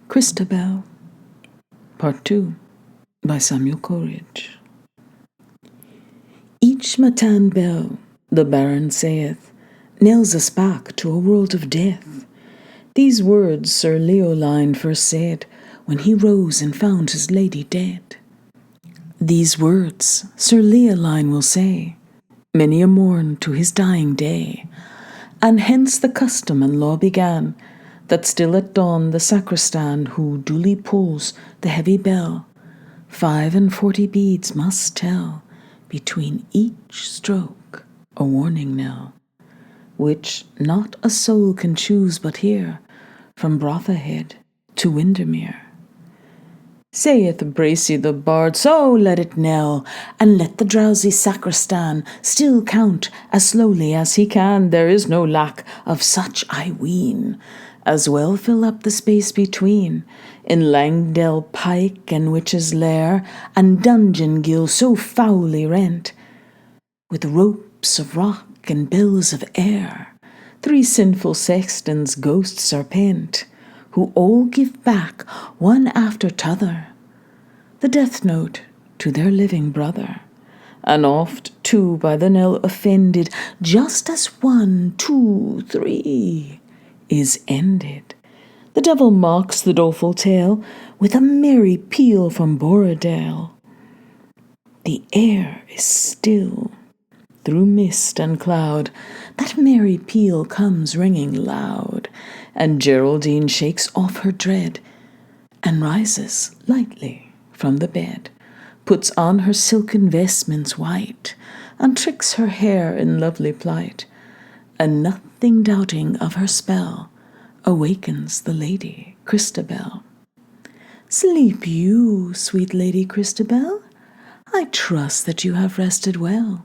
Christabel, Part 2, by Samuel Coleridge. Each matin bell, the Baron saith, nails us back to a world of death. These words Sir Leoline first said when he rose and found his lady dead. These words Sir Leoline will say many a morn to his dying day, and hence the custom and law began, that still at dawn the sacristan who duly pulls the heavy bell 45 beads must tell, between each stroke a warning knell, which not a soul can choose but hear, from Brotherhead to Windermere. Saith Bracey the bard, so let it knell, and let the drowsy sacristan still count as slowly as he can. There is no lack of such, I ween, as well fill up the space between, in Langdale pike and witch's lair, and dungeon gill so foully rent, with ropes of rock and bells of air, 3 sinful sextons ghosts are pent, who all give back, one after t'other, the death note to their living brother, and oft, too, by the knell offended, just as 1, 2, 3 is ended. The devil mocks the doleful tale with a merry peal from Borrowdale. The air is still. Through mist and cloud that merry peal comes ringing loud, and Geraldine shakes off her dread, and rises lightly from the bed, puts on her silken vestments white, and tricks her hair in lovely plight, and nothing doubting of her spell, awakens the lady Christabel. Sleep you, sweet lady Christabel? I trust that you have rested well.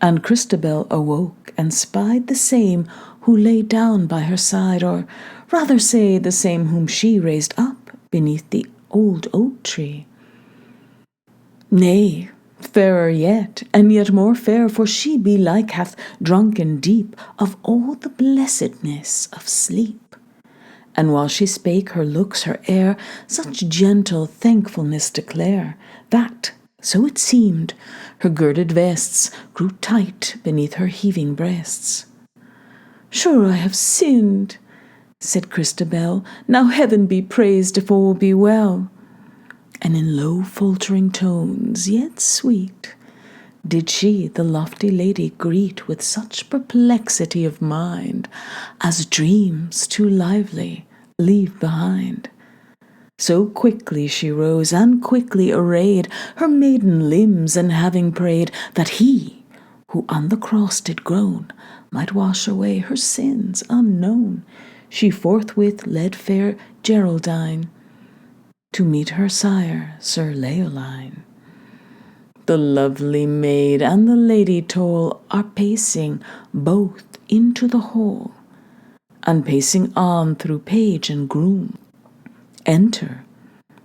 And Christabel awoke and spied the same who lay down by her side, or rather say the same whom she raised up beneath the old oak tree. Nay, fairer yet, and yet more fair, for she belike hath drunken deep of all the blessedness of sleep. And while she spake, her looks, her air, such gentle thankfulness declare, that, so it seemed, her girded vests grew tight beneath her heaving breasts. Sure I have sinned, said Christabel, now heaven be praised if all be well. And in low faltering tones, yet sweet, did she the lofty lady greet, with such perplexity of mind as dreams too lively leave behind. So quickly she rose, and quickly arrayed her maiden limbs, and having prayed that he, who on the cross did groan, might wash away her sins unknown, she forthwith led fair Geraldine to meet her sire, Sir Leoline. The lovely maid and the lady tall are pacing both into the hall, and pacing on through page and groom, enter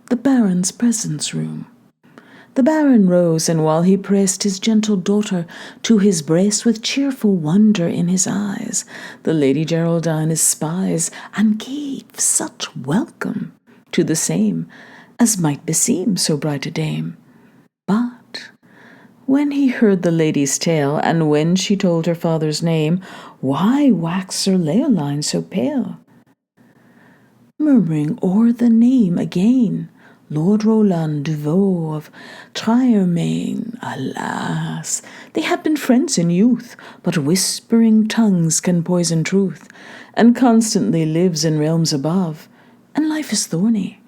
the Baron's presence room. The Baron rose, and while he pressed his gentle daughter to his breast, with cheerful wonder in his eyes, the Lady Geraldine espies, and gave such welcome to the same as might beseem so bright a dame. But when he heard the lady's tale, and when she told her father's name, why waxed Sir Leoline so pale? Murmuring o'er the name again, Lord Roland de Vaux of Triermain, alas, they had been friends in youth, but whispering tongues can poison truth, and constantly lives in realms above, and life is thorny,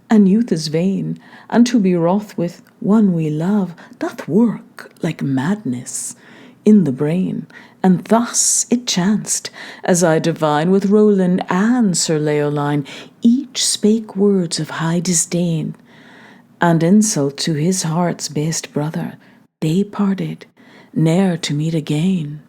and youth is vain, and to be wroth with one we love doth work like madness in the brain. And thus it chanced, as I divine, with Roland and Sir Leoline, each spake words of high disdain, and insult to his heart's best brother. They parted, ne'er to meet again.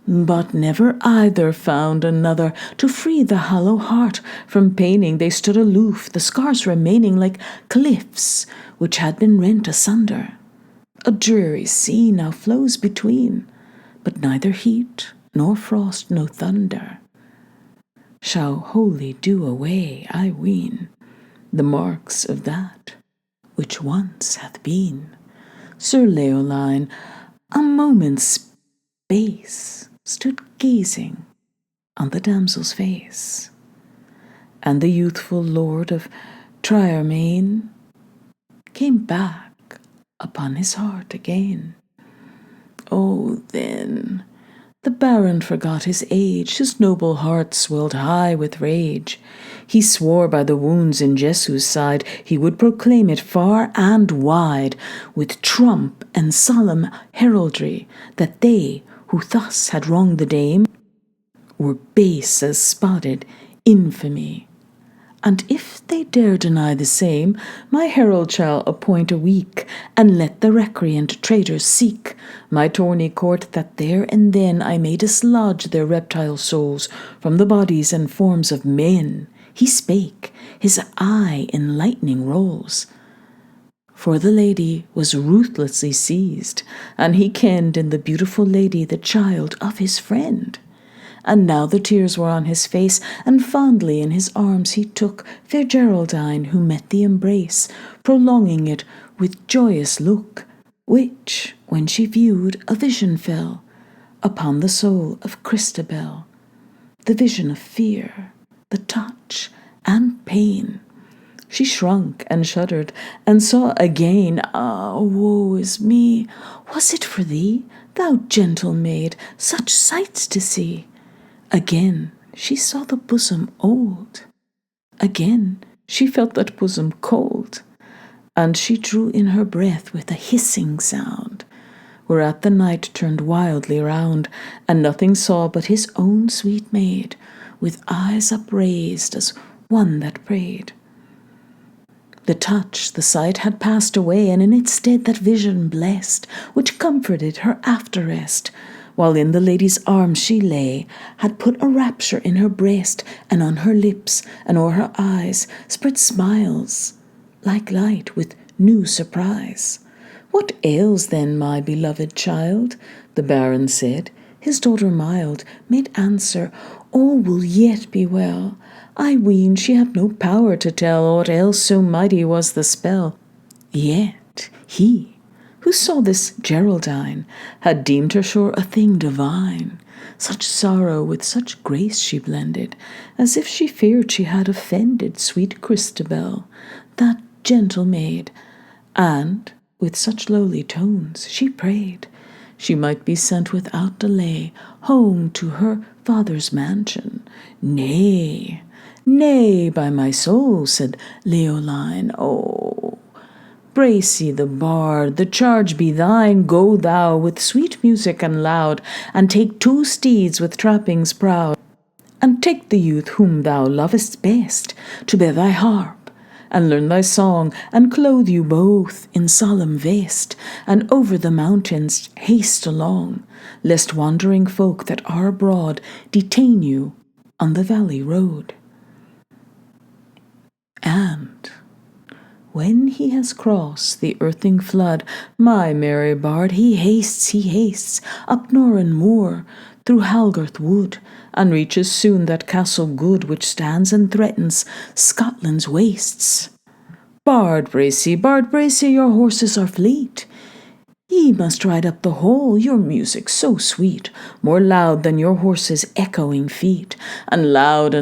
But never either found another to free the hollow heart from paining. They stood aloof, the scars remaining like cliffs which had been rent asunder. A dreary sea now flows between, but neither heat nor frost, no thunder. shall wholly do away, I ween, the marks of that which once hath been. Sir Leoline, a moment's space, stood gazing on the damsel's face, and the youthful lord of Triermain came back upon his heart again. Oh, then the baron forgot his age, his noble heart swelled high with rage. He swore by the wounds in Jesu's side he would proclaim it far and wide, with trump and solemn heraldry, that they who thus had wronged the dame were base as spotted infamy. And if they dare deny the same, my herald shall appoint a week, and let the recreant traitors seek my tourney court, that there and then I may dislodge their reptile souls from the bodies and forms of men. He spake, his eye in lightning rolls. For the lady was ruthlessly seized, and he kenned in the beautiful lady the child of his friend. And now the tears were on his face, and fondly in his arms he took fair Geraldine, who met the embrace, prolonging it with joyous look, which, when she viewed, a vision fell upon the soul of Christabel, the vision of fear, the touch, and pain. She shrunk and shuddered, and saw again, ah, woe is me! Was it for thee, thou gentle maid, such sights to see? Again she saw the bosom old, again she felt that bosom cold, and she drew in her breath with a hissing sound, whereat the knight turned wildly round, and nothing saw but his own sweet maid, with eyes upraised as one that prayed. The touch, the sight had passed away, and in its stead that vision blessed, which comforted her after rest, while in the lady's arms she lay, had put a rapture in her breast, and on her lips and o'er her eyes spread smiles like light with new surprise. What ails then my beloved child? The baron said. His daughter mild made answer, all will yet be well. I ween she had no power to tell aught else, so mighty was the spell. Yet he who saw this Geraldine had deemed her sure a thing divine. Such sorrow with such grace she blended, as if she feared she had offended sweet Christabel, that gentle maid, and with such lowly tones she prayed she might be sent without delay home to her father's mansion. Nay, nay, by my soul, said Leoline, oh, Bracey the bard, the charge be thine. Go thou with sweet music and loud, and take 2 steeds with trappings proud, and take the youth whom thou lovest best to bear thy harp, and learn thy song, and clothe you both in solemn vest, and over the mountains haste along, lest wandering folk that are abroad detain you on the valley road. And when he has crossed the earthing flood, my merry bard, he hastes, up Norran moor, through Halgarth wood, and reaches soon that castle good which stands and threatens Scotland's wastes. Bard Bracey, your horses are fleet. Ye must ride up the hole, your music so sweet, more loud than your horse's echoing feet, and loud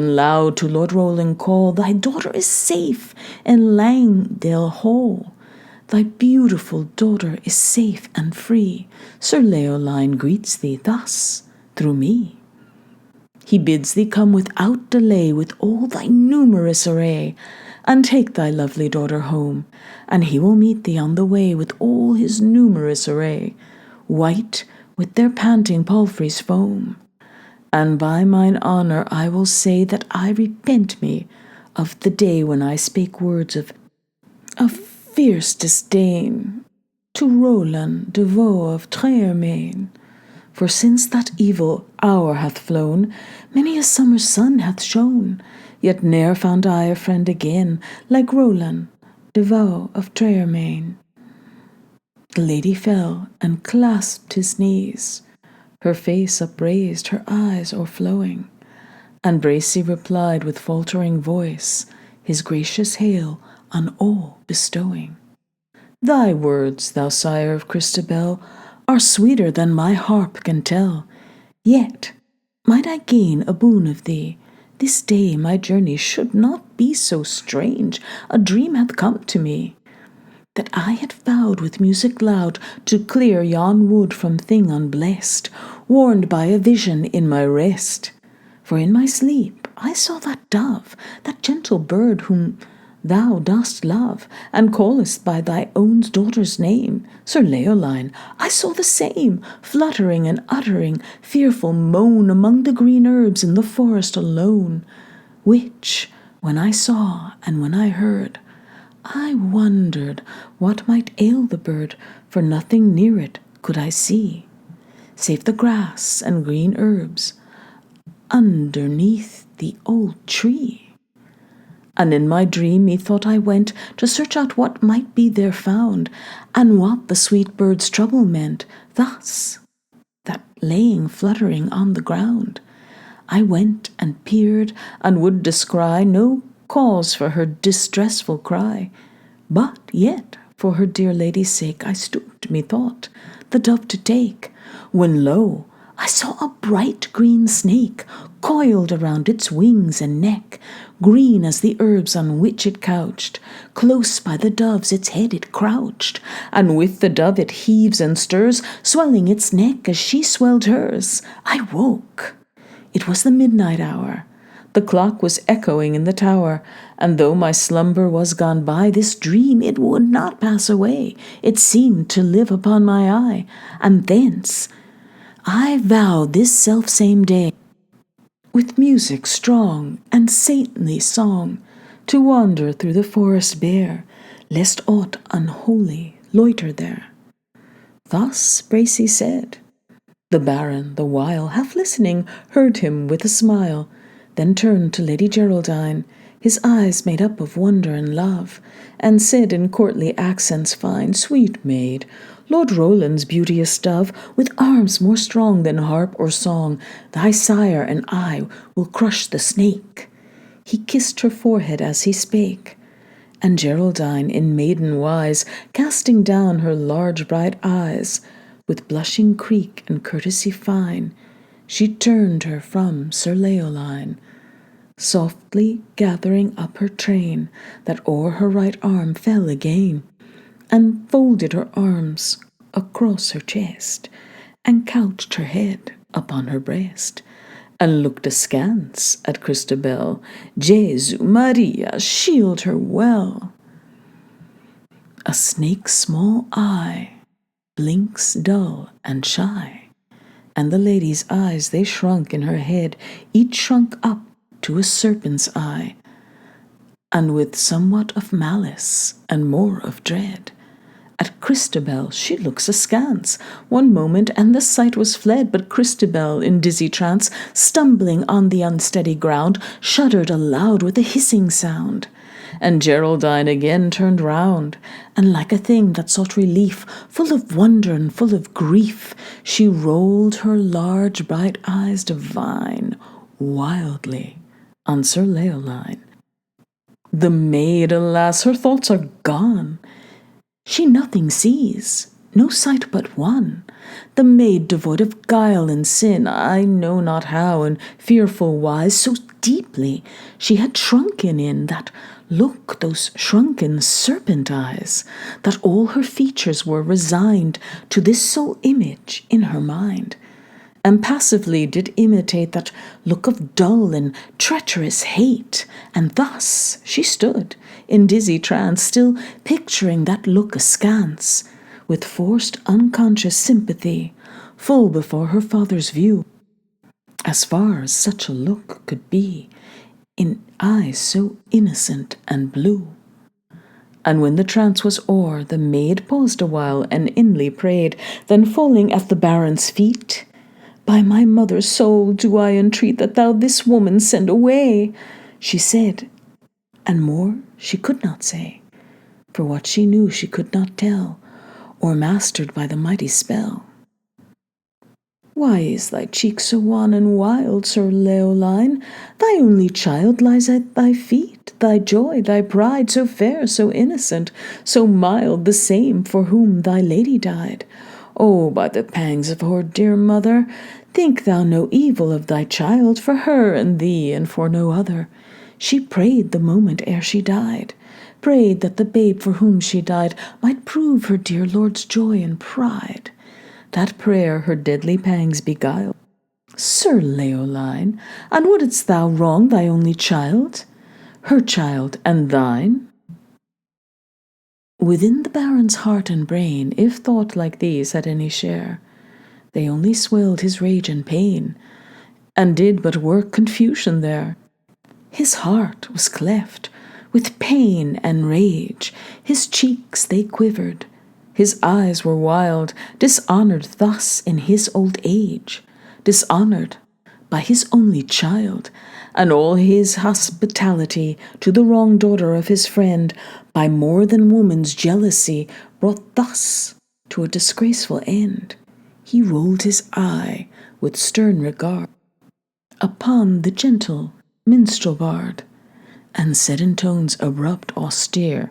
to Lord Roland call, thy daughter is safe in Langdale Hall. Thy beautiful daughter is safe and free. Sir Leoline greets thee thus through me. He bids thee come without delay with all thy numerous array, and take thy lovely daughter home, and he will meet thee on the way with all his numerous array, white with their panting palfreys' foam. And by mine honour I will say that I repent me of the day when I spake words of fierce disdain to Roland de Vaux of Triermain. For since that evil hour hath flown, many a summer's sun hath shone, yet ne'er found I a friend again like Roland de Vaux of Triermain. The lady fell and clasped his knees, her face upraised, her eyes o'erflowing, And Bracey replied with faltering voice, his gracious hail on all bestowing. Thy words, thou sire of Christabel, are sweeter than my harp can tell. Yet, might I gain a boon of thee, this day my journey should not be so strange. A dream hath come to me, that I had vowed with music loud to clear yon wood from thing unblessed, warned by a vision in my rest. For in my sleep I saw that dove, that gentle bird whom thou dost love, and callest by thy own daughter's name, Sir Leoline. I saw the same, fluttering and uttering fearful moan among the green herbs in the forest alone, which, when I saw and when I heard, I wondered what might ail the bird, for nothing near it could I see, save the grass and green herbs underneath the old tree. And in my dream methought I went to search out what might be there found, and what the sweet bird's trouble meant, thus, that laying fluttering on the ground, I went and peered, and would descry no cause for her distressful cry. But yet, for her dear lady's sake, I stooped, methought, the dove to take, when lo, I saw a bright green snake coiled around its wings and neck, green as the herbs on which it couched. Close by the dove's its head it crouched, and with the dove it heaves and stirs, swelling its neck as she swelled hers. I woke. It was the midnight hour. The clock was echoing in the tower, and though my slumber was gone by, this dream it would not pass away. It seemed to live upon my eye, and thence I vowed this selfsame day, with music strong and saintly song, to wander through the forest bare, lest aught unholy loiter there. Thus Bracey said. The Baron, the while, half listening, heard him with a smile, then turned to Lady Geraldine, his eyes made up of wonder and love, and said in courtly accents fine, Sweet maid, Lord Roland's beauteous dove, with arms more strong than harp or song, thy sire and I will crush the snake. He kissed her forehead as he spake, and Geraldine, in maiden wise, casting down her large bright eyes, with blushing creek and courtesy fine, she turned her from Sir Leoline, softly gathering up her train, that o'er her right arm fell again, and folded her arms across her chest, and couched her head upon her breast, and looked askance at Christabel. Jesu Maria, shield her well! A snake's small eye blinks dull and shy, and the lady's eyes they shrunk in her head, each shrunk up to a serpent's eye, and with somewhat of malice and more of dread. At Christabel she looks askance, one moment and the sight was fled, but Christabel in dizzy trance, stumbling on the unsteady ground, shuddered aloud with a hissing sound. And Geraldine again turned round, and like a thing that sought relief, full of wonder and full of grief, she rolled her large bright eyes divine wildly on Sir Leoline. The maid, alas, her thoughts are gone. She nothing sees, no sight but one. The maid devoid of guile and sin, I know not how in fearful wise, so deeply she had shrunken in that look, those shrunken serpent eyes, that all her features were resigned to this sole image in her mind, and passively did imitate that look of dull and treacherous hate, and thus she stood, in dizzy trance, still picturing that look askance, with forced unconscious sympathy, full before her father's view, as far as such a look could be, in eyes so innocent and blue. And when the trance was o'er, the maid paused awhile and inly prayed, then falling at the Baron's feet, By my mother's soul do I entreat that thou this woman send away, she said, and more she could not say, for what she knew she could not tell, or mastered by the mighty spell. Why is thy cheek so wan and wild, Sir Leoline? Thy only child lies at thy feet, thy joy, thy pride, so fair, so innocent, so mild, the same for whom thy lady died. Oh, by the pangs of her dear mother, think thou no evil of thy child, for her and thee, and for no other. She prayed the moment ere she died, prayed that the babe for whom she died might prove her dear lord's joy and pride. That prayer her deadly pangs beguiled. Sir Leoline, and wouldst thou wrong thy only child, her child and thine? Within the baron's heart and brain, if thought like these had any share, they only swelled his rage and pain, and did but work confusion there. His heart was cleft with pain and rage, his cheeks they quivered, his eyes were wild, dishonoured thus in his old age, dishonoured by his only child, and all his hospitality to the wrong daughter of his friend, by more than woman's jealousy, brought thus to a disgraceful end. He rolled his eye with stern regard upon the gentle minstrel bard, and said in tones abrupt, austere,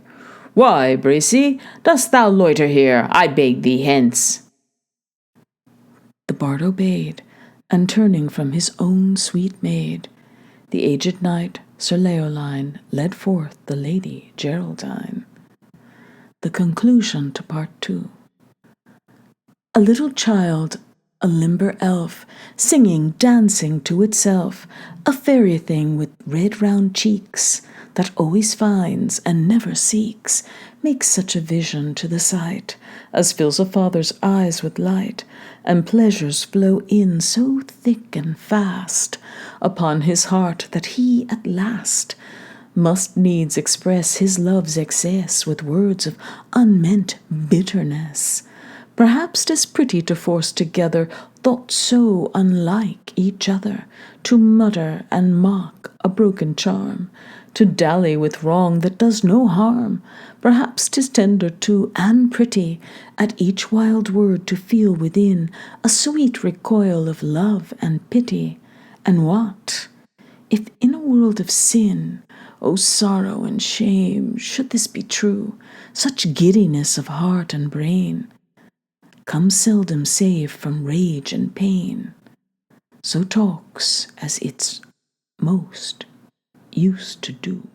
"Why, Bracey, dost thou loiter here? I beg thee hence." The bard obeyed, and turning from his own sweet maid, the aged knight, Sir Leoline, led forth the lady Geraldine. The conclusion to Part 2. A little child, a limber elf, singing, dancing to itself, a fairy thing with red round cheeks, that always finds and never seeks, makes such a vision to the sight, as fills a father's eyes with light, and pleasures flow in so thick and fast upon his heart that he at last must needs express his love's excess with words of unmeant bitterness. Perhaps 'tis pretty to force together thoughts so unlike each other, to mutter and mock a broken charm, to dally with wrong that does no harm. Perhaps 'tis tender too and pretty at each wild word to feel within a sweet recoil of love and pity. And what if in a world of sin, O sorrow and shame, should this be true, such giddiness of heart and brain comes seldom save from rage and pain. So talks as it's most used to do.